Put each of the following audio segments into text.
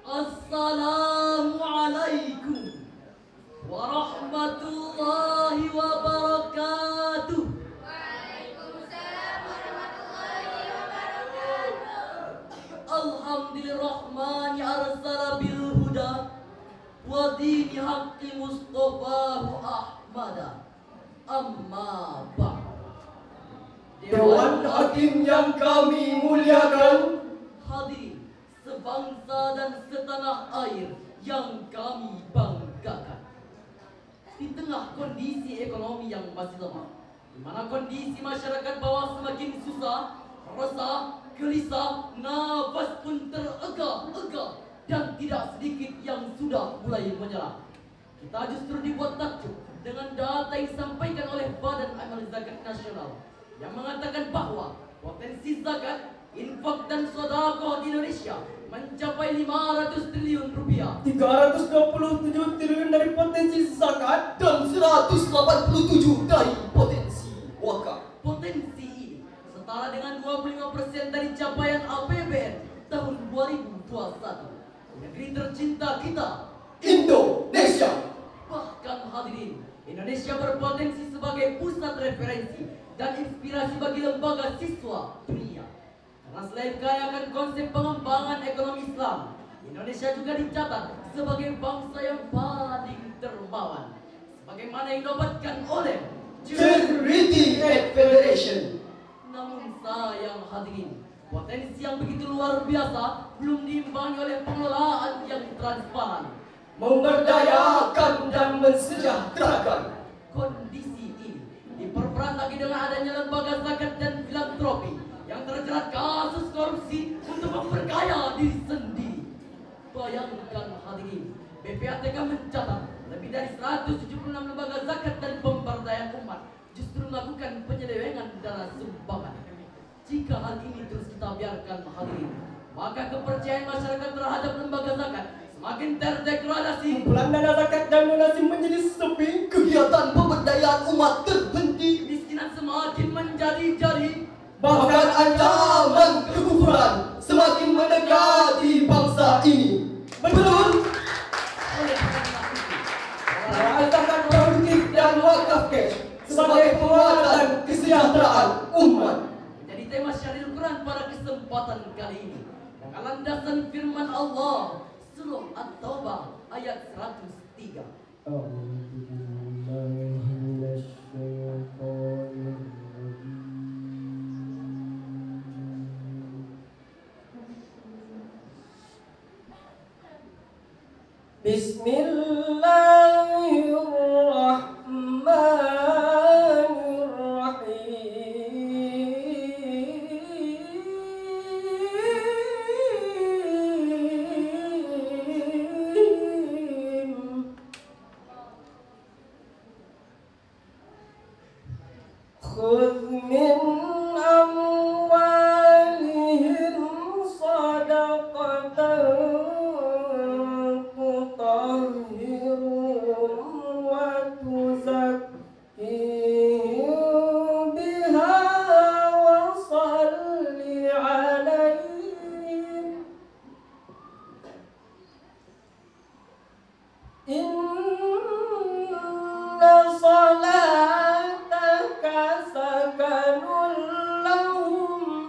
Assalamualaikum warahmatullahi wabarakatuh. Waalaikumsalam warahmatullahi wabarakatuh. Alhamdulillahirrahmani arsala bil huda wa dini haqqi mustafahu ahmada. Amma ba'd. Dewan Hakim yang kami muliakan, Hadirin sebangsa dan setanah air yang kami banggakan. Di tengah kondisi ekonomi yang masih lemah, di mana kondisi masyarakat bawah semakin susah, resah, gelisah, nafas pun terega-ega, dan tidak sedikit yang sudah mulai menyerah, kita justru dibuat takjub dengan data yang disampaikan oleh Badan Amal Zakat Nasional yang mengatakan bahwa potensi zakat, infak dan sedekah di Indonesia mencapai 500 triliun rupiah. 327 triliun dari potensi zakat dan 187 dari potensi wakaf. Potensi ini setara dengan 25% dari capaian APBN tahun 2021 negeri tercinta kita, Indonesia. Bahkan hadirin, Indonesia berpotensi sebagai pusat referensi dan inspirasi bagi lembaga siswa dunia. Karena selain kaya akan konsep pengembangan ekonomi Islam, Indonesia juga dicatat sebagai bangsa yang paling dermawan, sebagaimana yang didapatkan oleh Charity Aid Federation. Namun sayang hadirin, potensi yang begitu luar biasa belum diimbangi oleh pengelolaan yang transparan. memberdayakan dan mensejahterakan. Kondisi ini diperberat lagi dengan adanya lembaga zakat dan filantropi yang terjerat kasus korupsi untuk memperkaya diri sendiri. Bayangkan hadirin, BPATK mencatat lebih dari 176 lembaga zakat dan pemberdayaan umat justru melakukan penyelewengan dana sumbangan. Jika hal ini terus kita biarkan hadirin, maka kepercayaan masyarakat terhadap lembaga zakat semakin terdegradasi. Kumpulan dana zakat dan donasi menjadi sepi, Kegiatan pemberdayaan umat terhenti, Kemiskinan semakin menjadi-jadi. bahkan ancaman kekufuran semakin mendekati bangsa ini. betul. Oleh karena itu, Bahwa zakat produktif dan wakaf cash sebagai penguatan kesejahteraan umat. menjadi tema Syaril Quran pada kesempatan kali ini dengan landasan firman Allah Surah At-Taubah ayat 103. Bismillahirrahmanirrahim. خذ من أموالهم صدقة تطهرهم وتزكيهم بها وصل عليهم إن صلاتك سكن لهم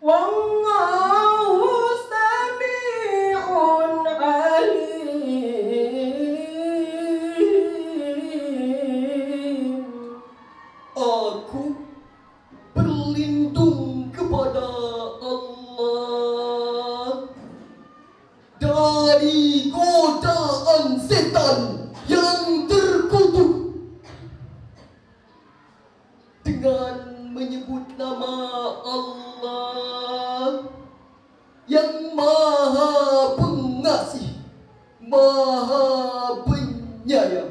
والله سميع عليم. Aku berlindung kepada Allah dari godaan setan yang terkutuk dengan menyebut nama Allah yang Maha Pengasih, Maha Penyayang.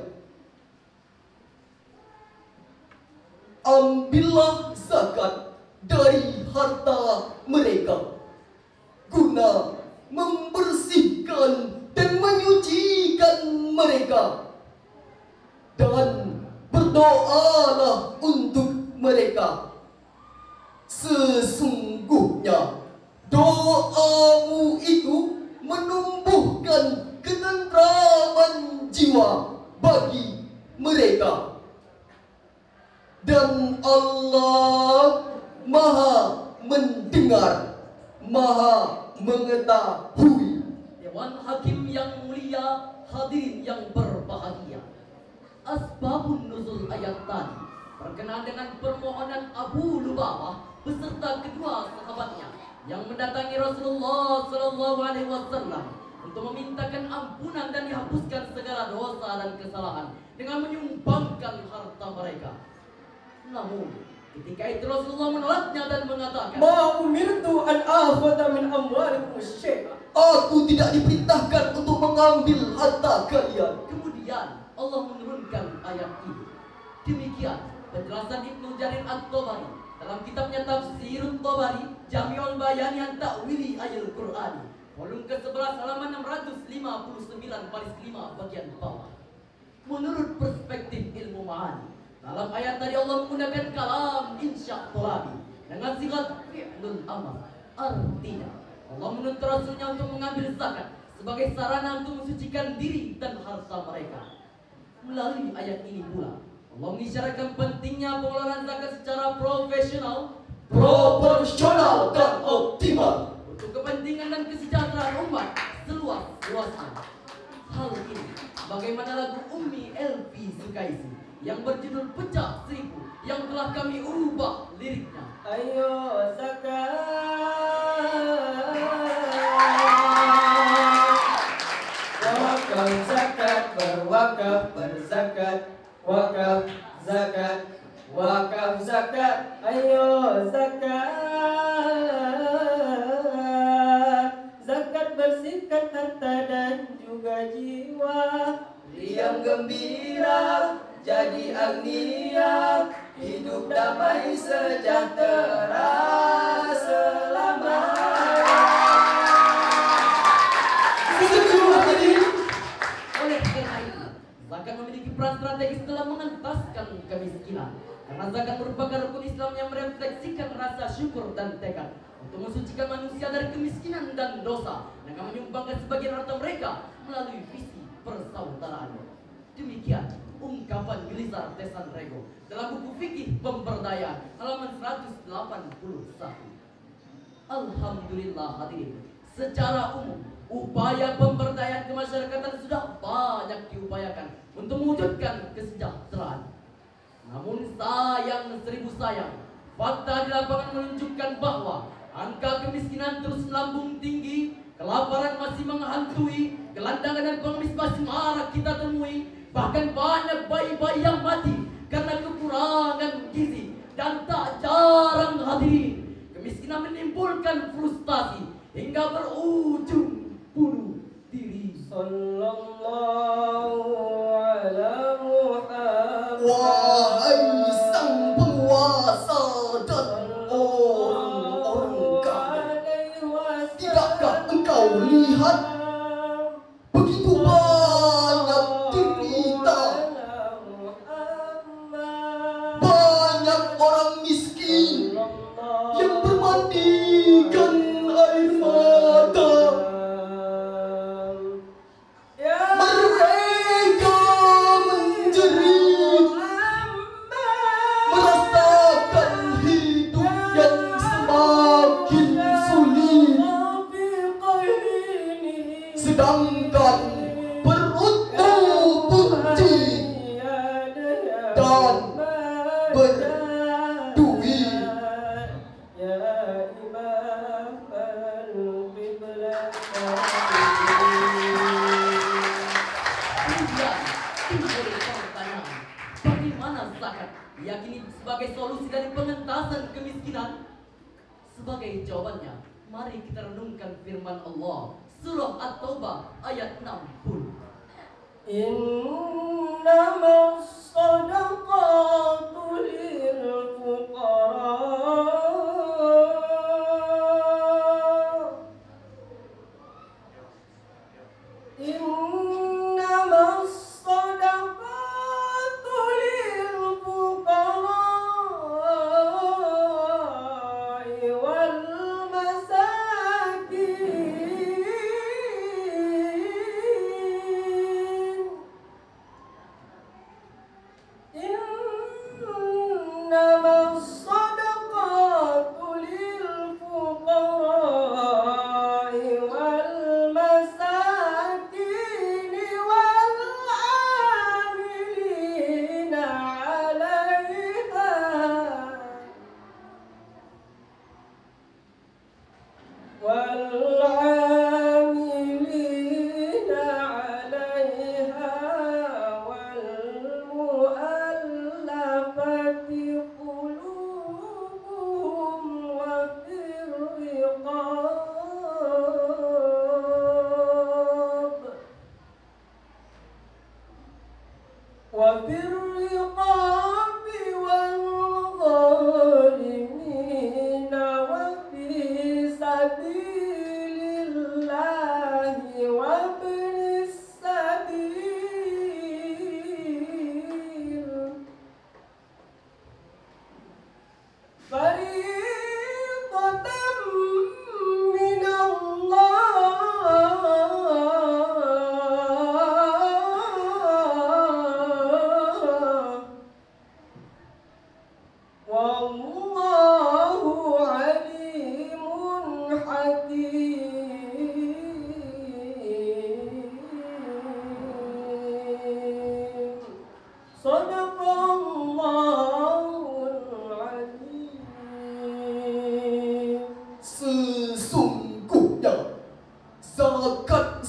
Ambillah zakat dari harta mereka guna membersihkan dan menyucikan mereka, dan berdoalah untuk mereka. Sesungguhnya doa menumbuhkan ketentraman jiwa bagi mereka. Dan Allah Maha mendengar, Maha mengetahui. Dewan Hakim yang mulia, hadirin yang berbahagia. Asbabun nuzul ayat tadi berkenaan dengan permohonan Abu Lubabah beserta kedua sahabatnya yang mendatangi Rasulullah SAW untuk memintakan ampunan dan dihapuskan segala dosa dan kesalahan dengan menyumbangkan harta mereka. Namun ketika itu Rasulullah menolaknya dan mengatakan, Ma umirtu an akhudha min amwalikum syai'a. Aku tidak diperintahkan untuk mengambil harta kalian. Kemudian Allah menurunkan ayat ini. Demikian penjelasan Ibnu Jarir At-Tabari dalam kitabnya Tafsirut Tabari, Jami'ul Bayani an Ta'wili Ayatul Qur'ani, volume ke-11 halaman 659 baris 5 bagian bawah. Menurut perspektif ilmu ma'ani, dalam ayat tadi Allah menggunakan kalam insya talabi dengan sigat fi'lul amr. Artinya Allah menuntut Rasulnya untuk mengambil zakat sebagai sarana untuk mensucikan diri dan harta mereka. Melalui ayat ini pula Allah mengisyaratkan pentingnya pengelolaan zakat secara profesional, Proporsional dan optimal. untuk kepentingan dan kesejahteraan umat seluas-luasnya. Hal ini bagaimana lagu Ummi Elvi Sukaisi yang berjudul Pecah Seribu yang telah kami ubah liriknya. Ayo zakat, wakaf zakat, berwakaf berzakat, wakaf zakat, wakaf zakat. Ayo zakat, zakat bersihkan harta dan juga jiwa. Diam gembira, jadi agnia, hidup damai sejahtera selamanya. Oleh karena itu, zakat memiliki peran strategis dalam mengentaskan kemiskinan. Karena zakat merupakan rukun Islam yang merefleksikan rasa syukur dan tekad untuk mensucikan manusia dari kemiskinan dan dosa dengan menyumbangkan sebagian harta mereka melalui visi persaudaraan. Demikian ungkapan Gelisar Tesan Rego dalam buku fikih pemberdayaan halaman 181. Alhamdulillah hadirin, secara umum upaya pemberdayaan kemasyarakatan sudah banyak diupayakan untuk mewujudkan kesejahteraan. Namun sayang seribu sayang, fakta di lapangan menunjukkan bahwa angka kemiskinan terus melambung tinggi, kelaparan masih menghantui, gelandangan dan pengemis masih marak kita temui. Bahkan banyak bayi-bayi yang mati karena kekurangan gizi. Dan tak jarang hadirin, kemiskinan menimbulkan frustasi hingga berujung bunuh diri. Sallallahu ala Muhammad. Wahai sang penguasa dan orang-orang kafir, tidakkah engkau lihat begitu banyak derita, banyak orang miskin yang bermandikan air mata. Mereka menjerit, merasakan hidup yang semakin sulit, sedangkan perutmu buncit dan berduit. Kemudian timbul pertanyaan, bagaimana zakat diyakini sebagai solusi dari pengentasan kemiskinan? Sebagai jawabannya, mari kita renungkan firman Allah, surah At-Taubah ayat 60. Innamas sadaqatu lil fuqara. Innamas sadaqatu lil fuqara wal masakin والعاملين عليها والمؤلفة قلوبهم وفي الرقاب والغارمين وفي سبيل الله وابن السبيل فريضة من الله والله عليم حكيم صدق الله العظيم. Sesungguhnya zakat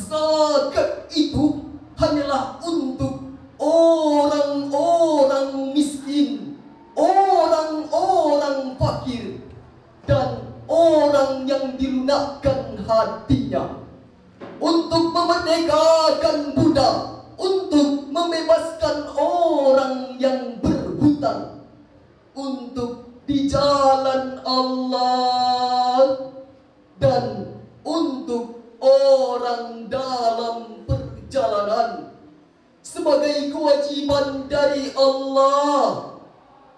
itu hanyalah untuk orang-orang miskin, orang-orang fakir, dan orang yang dilunakkan hatinya, untuk memerdekakan budak, untuk membebaskan orang yang berhutang, untuk di jalan Allah, dan untuk orang dalam perjalanan, sebagai kewajiban dari Allah.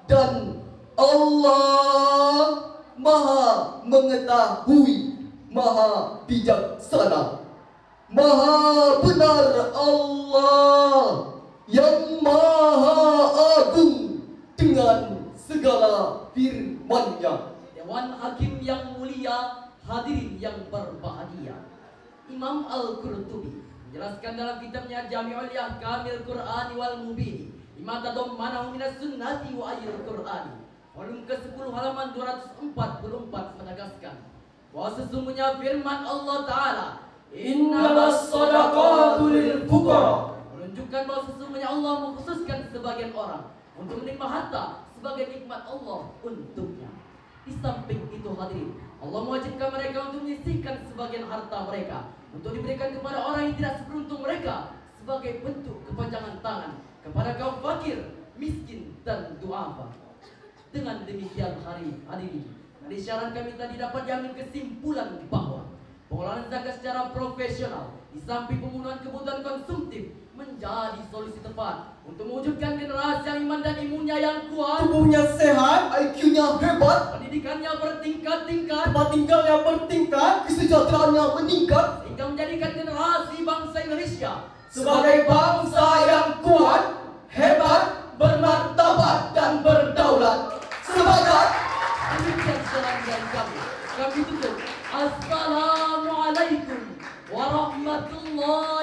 Dan Allah Maha mengetahui, Maha bijaksana, Maha benar Allah yang Maha agung dengan segala firman-Nya. Dewan Hakim yang mulia, hadirin yang berbahagia. Imam Al-Qurtubi menjelaskan dalam kitabnya Jami'ul Ahkamil Qur'ani wal Mubin lima tadammanahu minas sunnati wa ayil Qur'ani, volume ke-10 halaman 244 menegaskan bahwa sesungguhnya firman Allah Ta'ala, Innamas shadaqatu lil fuqara, menunjukkan bahwa sesungguhnya Allah mengkhususkan sebagian orang untuk menerima harta sebagai nikmat Allah untuknya. Di samping itu hadirin, Allah mewajibkan mereka untuk menyisihkan sebagian harta mereka untuk diberikan kepada orang yang tidak seberuntung mereka sebagai bentuk kepanjangan tangan kepada kaum fakir, miskin, dan duafa. Dengan demikian hadirin, dari syarat kami tadi dapat diambil kesimpulan bahwa pengelolaan zakat secara profesional di samping pemenuhan kebutuhan konsumtif menjadi solusi tepat untuk mewujudkan generasi yang iman dan imunnya yang kuat, tubuhnya sehat, IQ-nya hebat, pendidikannya bertingkat-tingkat, tempat tinggalnya bertingkat, kesejahteraannya meningkat, sehingga menjadikan generasi bangsa Indonesia sebagai bangsa yang kuat, hebat, bermartabat, dan berdaulat. semangat. Demikian salam dari kami. Kami tutup. Assalamualaikum warahmatullahi